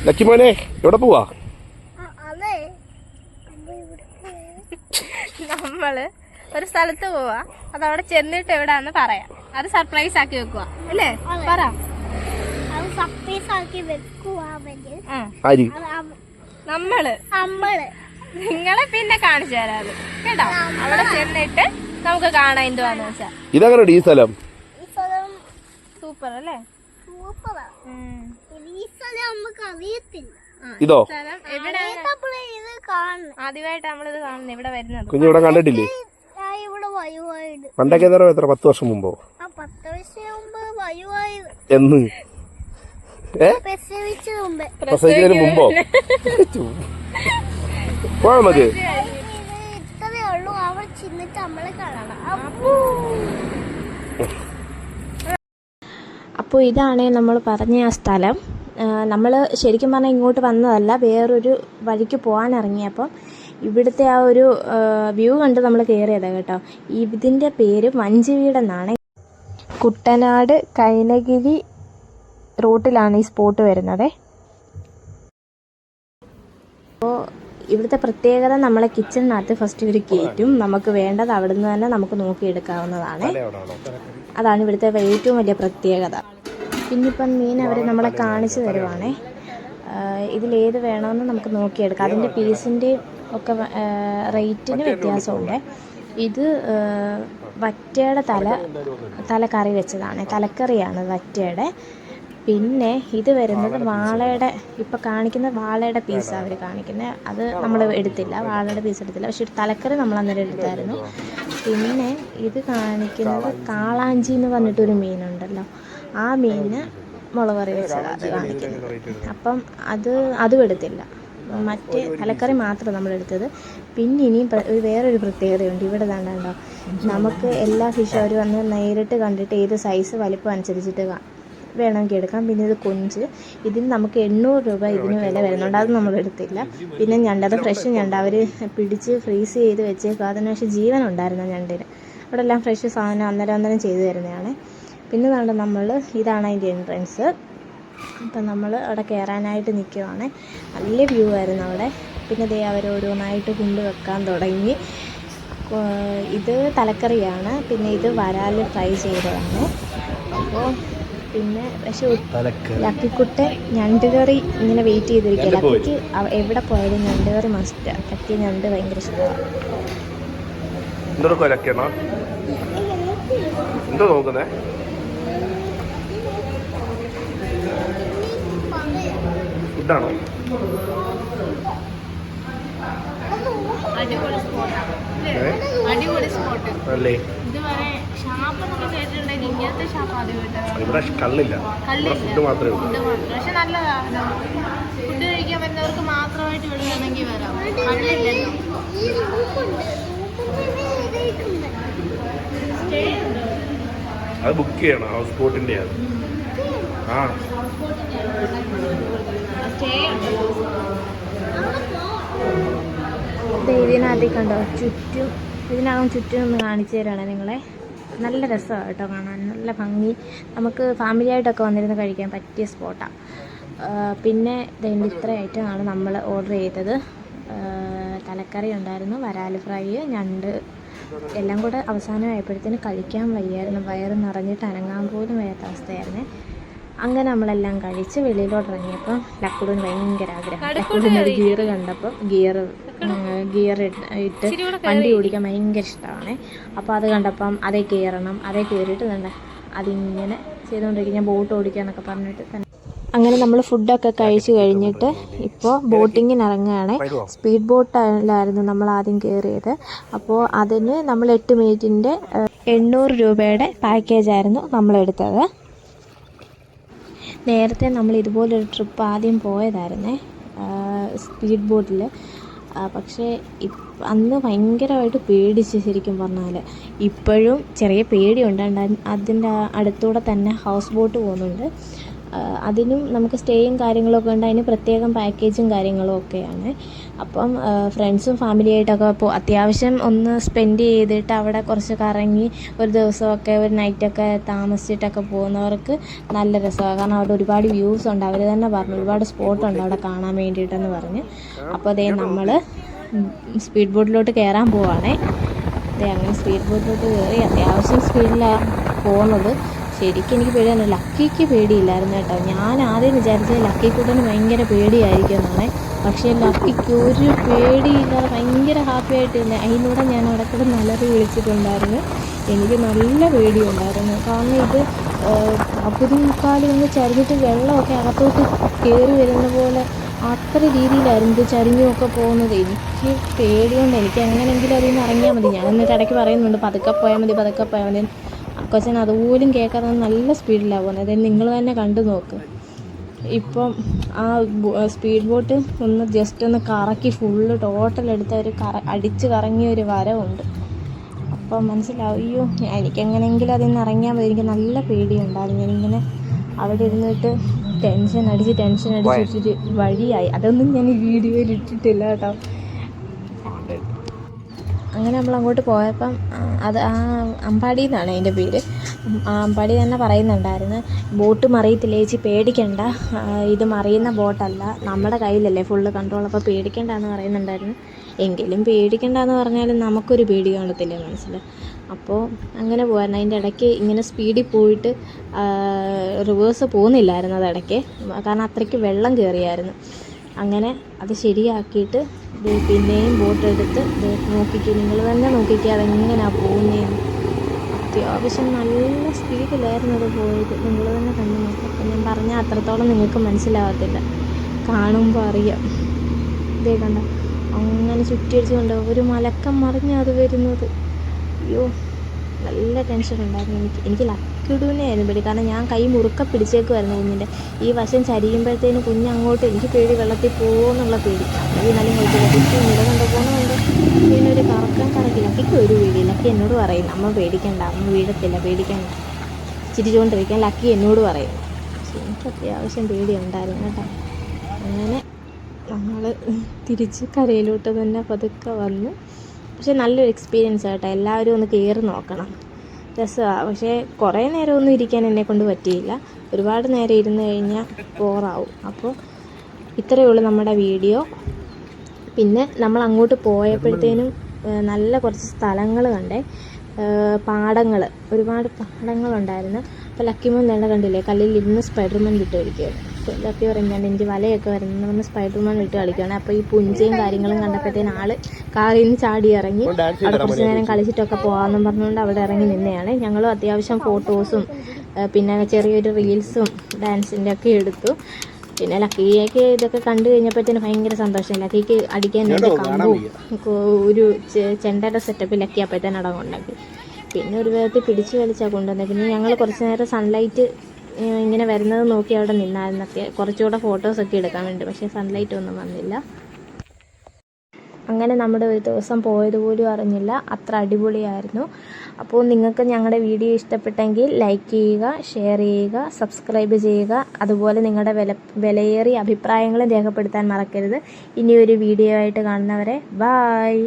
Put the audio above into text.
ലക്കിമോനെ എവിടെ പോവാ? നമ്മള് ഒരു സ്ഥലത്ത് പോവാ. അത് അവിടെ ചെന്നിട്ട് എവിടാന്ന് പറയാം. അത് സർപ്രൈസ് ആക്കി വെക്കുക അല്ലേ? പറ. നമ്മള് നിങ്ങളെ പിന്നെ കാണിച്ചു തരാം കേട്ടോ. അവിടെ ചെന്നിട്ട് നമുക്ക് കാണാം എന്തുവാന്ന് വെച്ചാ. ഇതങ്ങനെ ഈ സ്ഥലം സൂപ്പർ അല്ലേ? ഇതോ ആദ്യമായിട്ട് നമ്മളിത് കാണുന്നത് ഇവിടെ വരുന്നത്. കുഞ്ഞു ഇവിടെ കണ്ടിട്ടില്ലേ? പണ്ടൊക്കെ എത്ര 10 വർഷം മുമ്പോ? എന്ന് പ്രസവിച്ചതിന് മുമ്പോ? പോയാ മതി. അപ്പോൾ ഇതാണ് നമ്മൾ പറഞ്ഞ ആ സ്ഥലം. നമ്മൾ ശരിക്കും പറഞ്ഞാൽ ഇങ്ങോട്ട് വന്നതല്ല, വേറൊരു വഴിക്ക് പോകാൻ ഇറങ്ങിയപ്പം ഇവിടുത്തെ ആ ഒരു വ്യൂ കണ്ട് നമ്മൾ കയറിയതാണ് കേട്ടോ. ഇതിൻ്റെ പേര് വഞ്ചിവീടെന്നാണ്. കുട്ടനാട് കൈനഗിരി റൂട്ടിലാണ് ഈ സ്പോട്ട് വരുന്നത്. അപ്പോൾ ഇവിടുത്തെ പ്രത്യേകത, നമ്മളെ കിച്ചണിനകത്ത് ഫസ്റ്റ് ഇവർ കയറ്റും. നമുക്ക് വേണ്ടത് അവിടെ നിന്ന് തന്നെ നമുക്ക് നോക്കിയെടുക്കാവുന്നതാണ്. അതാണ് ഇവിടുത്തെ ഏറ്റവും വലിയ പ്രത്യേകത. പിന്നിപ്പം മീൻ അവർ നമ്മളെ കാണിച്ചു തരുവാണേ. ഇതിലേത് വേണമെന്ന് നമുക്ക് നോക്കിയെടുക്കാം. അതിൻ്റെ പീസിൻ്റെ ഒക്കെ റേറ്റിന് വ്യത്യാസമുണ്ട്. ഇത് വറ്റയുടെ തല കറി വെച്ചതാണ്, തലക്കറിയാണ് വറ്റയുടെ. പിന്നെ ഇത് വരുന്നത് വാളയുടെ, ഇപ്പം കാണിക്കുന്ന വാളയുടെ പീസാണ് അവർ കാണിക്കുന്നത്. അത് നമ്മൾ എടുത്തില്ല, വാളയുടെ പീസ് എടുത്തില്ല. പക്ഷെ തലക്കറി നമ്മൾ അന്നേരം എടുത്തായിരുന്നു. പിന്നെ ഇത് കാണിക്കുന്നത് കാളാഞ്ചി എന്ന് പറഞ്ഞിട്ടൊരു മീനുണ്ടല്ലോ, ആ മീന് മുളക് കറി വെച്ചതാണ് അത് കാണിക്കുന്നത്. അപ്പം അതും എടുത്തില്ല, മറ്റേ തലക്കറി മാത്രം നമ്മളെടുത്തത്. പിന്നെ ഇനിയും വേറൊരു പ്രത്യേകതയുണ്ട്. ഇവിടെ കണ്ടോ, നമുക്ക് എല്ലാ ഫിഷും അവർ വന്ന് നേരിട്ട് കണ്ടിട്ട് ഏത് സൈസ് വലിപ്പം അനുസരിച്ചിട്ട് വേണമെങ്കിൽ എടുക്കാം. പിന്നെ ഇത് കൊഞ്ച്, ഇതിന് നമുക്ക് 800 രൂപ ഇതിന് വില വരുന്നുണ്ട്. അത് നമ്മൾ എടുത്തില്ല. പിന്നെ ഞണ്ട്, അത് ഫ്രഷ് ഞണ്ട് അവർ പിടിച്ച് ഫ്രീസ് ചെയ്ത് വെച്ചേക്കും. അതിന് പക്ഷേ ജീവൻ ഉണ്ടായിരുന്നു ഞണ്ടിന്. അവിടെ എല്ലാം ഫ്രഷ് സാധനം അന്നേരം ചെയ്തു തരുന്നതാണ്. പിന്നെ ഇതാണ് അതിൻ്റെ എൻട്രൻസ്. അപ്പം നമ്മൾ അവിടെ കയറാനായിട്ട് നിൽക്കുവാണ്. നല്ല വ്യൂ ആയിരുന്നു അവിടെ. പിന്നെ ദേ അവർ ഓരോന്നായിട്ട് കൊണ്ടുവെക്കാൻ തുടങ്ങി. ഇത് തലക്കറിയാണ്. പിന്നെ ഇത് വരാൽ ഫ്രൈ ചെയ്തതാണ്. അപ്പോൾ പിന്നെ പക്ഷെ ലക്കിക്കുട്ടൻ ഞണ്ട് കറി ഇങ്ങനെ വെയിറ്റ് ചെയ്തിരിക്കുക. ലക്കിക്ക് എവിടെ പോയാലും ഞണ്ട് കറി മസ്റ്റ്. ലക്കി ഞണ്ട് ഭയങ്കര ഇഷ്ടമാണ്. എന്തോ നോക്കുന്നേ? ഫുഡാണോ? അടിപൊളി സ്പോട്ട് അല്ലേ? ഇതുവരെ ഷാപ്പൊക്കെ കേട്ടിട്ടുണ്ടെങ്കിൽ ഇങ്ങനത്തെ ഷാപ്പ് ആദ്യമായിട്ട്. ഇവിടെ കള്ളില്ല, ഫുഡ് മാത്രമേ ഉള്ളൂ. പക്ഷെ നല്ലതാണ്. ഫുഡ് കഴിക്കാൻ വരുന്നവർക്ക് മാത്രമായിട്ട് ഇവിടെ വേണമെങ്കിൽ വരാം. കള്ളില്ലല്ലോ. അത് ബുക്ക് ചെയ്യണം, ഹൗസ് ബോട്ടിൻ്റെ ആണ്. ആ ഇതിനകത്ത് കണ്ടോ ചുറ്റും, ഇതിനകം ചുറ്റും ഒന്ന് കാണിച്ചു തരാണ് നിങ്ങളെ. നല്ല രസമാണ് കേട്ടോ കാണാൻ, നല്ല ഭംഗി. നമുക്ക് ഫാമിലി ആയിട്ടൊക്കെ വന്നിരുന്ന് കഴിക്കാൻ പറ്റിയ സ്പോട്ടാണ്. പിന്നെ ഇതിൻ്റെ ഇത്ര ഐറ്റമാണ് നമ്മൾ ഓർഡർ ചെയ്തത്. തലക്കറി ഉണ്ടായിരുന്നു, വരാൽ ഫ്രൈ, ഞണ്ട്, എല്ലാം കൂടെ അവസാനമായപ്പോഴത്തേന് കഴിക്കാൻ വയ്യായിരുന്നു. വയറ് നിറഞ്ഞിട്ട് അനങ്ങാൻ പോലും വയ്യാത്ത അവസ്ഥയായിരുന്നു. അങ്ങനെ നമ്മളെല്ലാം കഴിച്ച് വെളിയിലോട്ട് ഇറങ്ങിയപ്പോൾ ലക്കുടിന് ഭയങ്കര ആഗ്രഹം. ലക്കുടിനൊരു ഗിയർ കണ്ടപ്പോൾ ഗിയർ ഇട്ട് വണ്ടി ഓടിക്കാൻ ഭയങ്കര ഇഷ്ടമാണ്. അപ്പോൾ അത് കണ്ടപ്പം അതേ കയറിയിട്ട് തന്നെ അതിങ്ങനെ ചെയ്തുകൊണ്ടിരിക്കും. ഞാൻ ബോട്ട് ഓടിക്കാന്നൊക്കെ പറഞ്ഞിട്ട് തന്നെ. അങ്ങനെ നമ്മൾ ഫുഡൊക്കെ കഴിച്ച് കഴിഞ്ഞിട്ട് ഇപ്പോൾ ബോട്ടിങ്ങിന് ഇറങ്ങുകയാണ്. സ്പീഡ് ബോട്ടിലായിരുന്നു നമ്മൾ ആദ്യം കയറിയത്. അപ്പോൾ അതിന് നമ്മൾ 8 മിനിറ്റിൻ്റെ 800 രൂപയുടെ പാക്കേജായിരുന്നു നമ്മളെടുത്തത്. നേരത്തെ നമ്മൾ ഇതുപോലൊരു ട്രിപ്പ് ആദ്യം പോയതായിരുന്നേ, സ്പീഡ് ബോട്ടിൽ. പക്ഷേ അന്ന് ഭയങ്കരമായിട്ട് പേടിച്ച്, ശരിക്കും പറഞ്ഞാൽ ഇപ്പോഴും ചെറിയ പേടിയുണ്ട്. അതിൻ്റെ അടുത്തൂടെ തന്നെ ഹൗസ് ബോട്ട് പോകുന്നുണ്ട്. അതിനും നമുക്ക് സ്റ്റേയും കാര്യങ്ങളൊക്കെ ഉണ്ട്. അതിന് പ്രത്യേകം പാക്കേജും കാര്യങ്ങളും ഒക്കെയാണ്. അപ്പം ഫ്രണ്ട്സും ഫാമിലിയായിട്ടൊക്കെ അത്യാവശ്യം ഒന്ന് സ്പെൻഡ് ചെയ്തിട്ട് അവിടെ കുറച്ച് കറങ്ങി ഒരു ദിവസമൊക്കെ ഒരു നൈറ്റൊക്കെ താമസിച്ചിട്ടൊക്കെ പോകുന്നവർക്ക് നല്ല രസമാണ്. കാരണം അവിടെ ഒരുപാട് വ്യൂസ് ഉണ്ട്. അവർ തന്നെ പറഞ്ഞു ഒരുപാട് സ്പോട്ടുണ്ട് അവിടെ കാണാൻ വേണ്ടിയിട്ടെന്ന് പറഞ്ഞ്. അപ്പോൾ അതേ നമ്മൾ സ്പീഡ് ബോട്ടിലോട്ട് കയറാൻ പോവാണേ. അതെ, അങ്ങനെ സ്പീഡ് ബോട്ടിലോട്ട് കയറി അത്യാവശ്യം സ്പീഡിലാണ് പോകുന്നത്. ശരിക്കും എനിക്ക് പേടിയാണ്. ലക്കിക്ക് പേടിയില്ലായിരുന്നു കേട്ടോ. ഞാൻ ആദ്യം വിചാരിച്ചത് ലക്കിക്കൂട്ടന് ഭയങ്കര പേടിയായിരിക്കും എന്നാണ്. പക്ഷേ ലക്കിക്ക് ഒരു പേടിയില്ലാതെ ഭയങ്കര ഹാപ്പി ആയിട്ടിരുന്നത്. അതിലൂടെ ഞാൻ അവിടെ കൂടെ നല്ലത് വിളിച്ചിട്ടുണ്ടായിരുന്നു. എനിക്ക് നല്ല പേടിയുണ്ടായിരുന്നു. കാരണം ഇത് 40 ഒന്ന് ചരിഞ്ഞിട്ട് വെള്ളമൊക്കെ അകത്തോട്ട് കയറി വരുന്ന പോലെ അത്ര രീതിയിലായിരുന്നു ഇത് ചരിഞ്ഞുമൊക്കെ പോകുന്നത്. എനിക്ക് പേടിയുണ്ട്. എനിക്ക് എങ്ങനെയെങ്കിലും അതിൽ നിന്ന് ഇറങ്ങിയാൽ മതി. ഞാൻ എന്നിട്ട് ഇടയ്ക്ക് പറയുന്നുണ്ട് പതുക്കെ പോയാൽ മതി, പതുക്കെ പോയാൽ മതി. കൊച്ചൻ അതുപോലും കേൾക്കാതെ നല്ല സ്പീഡിലാണ് പോകുന്നത്. അതായത് നിങ്ങൾ തന്നെ കണ്ടു നോക്ക്. ഇപ്പം ആ സ്പീഡ് ബോട്ട് ഒന്ന് ജസ്റ്റ് ഒന്ന് കറക്കി ഫുള്ള് ടോട്ടൽ എടുത്ത ഒരു അടിച്ച് കറങ്ങിയ ഒരു വരവുണ്ട്. അപ്പം മനസ്സിലാവും, അയ്യോ എനിക്കെങ്ങനെയെങ്കിലും അതിൽ നിന്ന് ഇറങ്ങിയാൽ മതി. എനിക്ക് നല്ല പേടിയുണ്ടായിരുന്നു. ഞാനിങ്ങനെ അവിടെ ഇരുന്നിട്ട് ടെൻഷൻ അടിച്ചിട്ടൊരു വഴിയായി. അതൊന്നും ഞാൻ ഈ വീഡിയോയിൽ ഇട്ടിട്ടില്ല കേട്ടോ. അങ്ങനെ നമ്മൾ അങ്ങോട്ട് പോയപ്പം അത് അമ്പാടി എന്നാണ് അതിൻ്റെ പേര്. അമ്പാടി തന്നെ പറയുന്നുണ്ടായിരുന്നു, ബോട്ട് മറിയത്തില്ല ചേച്ചി, പേടിക്കണ്ട, ഇത് മറിയുന്ന ബോട്ടല്ല, നമ്മുടെ കയ്യിലല്ലേ ഫുള്ള് കൺട്രോൾ, അപ്പോൾ പേടിക്കണ്ടെന്ന് പറയുന്നുണ്ടായിരുന്നു. എങ്കിലും പേടിക്കണ്ടെന്ന് പറഞ്ഞാലും നമുക്കൊരു പേടി കാണത്തില്ലേ മനസ്സിൽ. അപ്പോൾ അങ്ങനെ പോകായിരുന്നു. അതിൻ്റെ ഇടയ്ക്ക് ഇങ്ങനെ സ്പീഡിൽ പോയിട്ട് റിവേഴ്സ് പോകുന്നില്ലായിരുന്നു അതിടയ്ക്ക്, കാരണം അത്രയ്ക്ക് വെള്ളം കയറിയായിരുന്നു. അങ്ങനെ അത് ശരിയാക്കിയിട്ട് പിന്നെയും ബോട്ടെടുത്ത് നോക്കിക്കുക, നിങ്ങൾ തന്നെ നോക്കിക്കുക അതെങ്ങനെയാണ് പോകുന്നതെന്ന്. അത്യാവശ്യം നല്ല സ്പീഡിലായിരുന്നു അത് പോയത്. നിങ്ങൾ തന്നെ കണ്ടു നോക്കുക. അപ്പം ഞാൻ പറഞ്ഞാൽ അത്രത്തോളം നിങ്ങൾക്ക് മനസ്സിലാവത്തില്ല, കാണുമ്പോൾ അറിയാം. ഇതേ കണ്ട അങ്ങനെ ചുറ്റിയടിച്ചുകൊണ്ട് ഒരു മലക്കം മറിഞ്ഞാൽ അത് വരുന്നത്. അയ്യോ നല്ല ടെൻഷൻ ഉണ്ടായിരുന്നു എനിക്ക് ലക്കിടുവിനെ ആയിരുന്നു പേടി. കാരണം ഞാൻ കൈ മുറുക്ക പിടിച്ചേക്കുമായിരുന്നു കുഞ്ഞിൻ്റെ. ഈ വശം ചരിയുമ്പോഴത്തേന് കുഞ്ഞ് അങ്ങോട്ട് എനിക്ക് പേടി വെള്ളത്തിൽ പോകുമെന്നുള്ള പേടി. എന്നാലും കുഴപ്പമില്ല, കുട്ടി നിലകൊണ്ടു പോകുന്നുണ്ട്. പിന്നെ ഒരു കറക്കി ലക്കിക്ക് ഒരു പേടി. ലക്കി എന്നോട് പറയും അമ്മ പേടിക്കണ്ട, അമ്മ വീഴത്തില്ല, പേടിക്കണ്ട, ചിരിച്ചുകൊണ്ടിരിക്കാൻ ലക്കി എന്നോട് പറയും. പക്ഷെ എനിക്ക് അത്യാവശ്യം പേടി ഉണ്ടായിരുന്നു കേട്ടോ. അങ്ങനെ നമ്മൾ തിരിച്ച് കരയിലോട്ട് തന്നെ പതുക്കെ വന്നു. പക്ഷെ നല്ലൊരു എക്സ്പീരിയൻസ് ആട്ടോ. എല്ലാവരും ഒന്ന് കയറി നോക്കണം, രസമാണ്. പക്ഷേ കുറേ നേരമൊന്നും ഇരിക്കാൻ എന്നെക്കൊണ്ട് പറ്റിയില്ല. ഒരുപാട് നേരം ഇരുന്ന് കഴിഞ്ഞാൽ ബോറാവും. അപ്പോൾ ഇത്രയേ ഉള്ളൂ നമ്മുടെ വീഡിയോ. പിന്നെ നമ്മൾ അങ്ങോട്ട് പോയപ്പോഴത്തേനും നല്ല കുറച്ച് സ്ഥലങ്ങൾ കണ്ടേ, പാടങ്ങൾ, ഒരുപാട് പാടങ്ങളുണ്ടായിരുന്നു. അപ്പോൾ ലക്കിമോൻ തന്നെ കണ്ടില്ലേ കല്ലിൽ ഇരുന്ന് സ്പൈഡർമാൻ വിട്ട് കളിക്കുകയാണ്. ലക്കി പറയുമ്പോൾ എനിക്ക് വലയൊക്കെ വരുന്നത് പറഞ്ഞ് സ്പൈഡർമാൻ വിട്ട് കളിക്കുകയാണ്. അപ്പോൾ ഈ പുഞ്ചയും കാര്യങ്ങളും കണ്ടപ്പോഴത്തേന് ആൾ കാറിൽ നിന്ന് ചാടി ഇറങ്ങി അവിടെ കുറച്ച് നേരം കളിച്ചിട്ടൊക്കെ പോകാമെന്നും പറഞ്ഞുകൊണ്ട് അവിടെ ഇറങ്ങി നിന്നെയാണ്. ഞങ്ങളും അത്യാവശ്യം ഫോട്ടോസും പിന്നെ ചെറിയൊരു റീൽസും ഡാൻസിൻ്റെ ഒക്കെ എടുത്തു. പിന്നെ ലക്കിയേക്ക് ഇതൊക്കെ കണ്ടു കഴിഞ്ഞപ്പോഴത്തേന് ഭയങ്കര സന്തോഷം. ലക്കിക്ക് അടിക്കാൻ വേണ്ടി കമ്പും ഒരു ചെണ്ടയുടെ സെറ്റപ്പിൽ ലക്കി അപ്പോഴത്തേന് അടങ്ങുണ്ടാക്കി. പിന്നെ ഒരു വിധത്തിൽ പിടിച്ചു വലിച്ചാൽ കൊണ്ടുവന്നത്. പിന്നെ ഞങ്ങൾ കുറച്ച് നേരം സൺലൈറ്റ് ഇങ്ങനെ വരുന്നത് നോക്കി അവിടെ നിന്നായിരുന്നു. കുറച്ചുകൂടെ ഫോട്ടോസൊക്കെ എടുക്കാൻ വേണ്ടി. പക്ഷേ സൺലൈറ്റ് ഒന്നും വന്നില്ല. അങ്ങനെ നമ്മുടെ ഒരു ദിവസം പോയതുപോലും അറിഞ്ഞില്ല, അത്ര അടിപൊളിയായിരുന്നു. അപ്പോൾ നിങ്ങൾക്ക് ഞങ്ങളുടെ വീഡിയോ ഇഷ്ടപ്പെട്ടെങ്കിൽ ലൈക്ക് ചെയ്യുക, ഷെയർ ചെയ്യുക, സബ്സ്ക്രൈബ് ചെയ്യുക. അതുപോലെ നിങ്ങളുടെ വിലയേറിയ അഭിപ്രായങ്ങളും രേഖപ്പെടുത്താൻ മറക്കരുത്. ഇനിയൊരു വീഡിയോ ആയിട്ട് കാണുന്നവരെ ബായ്.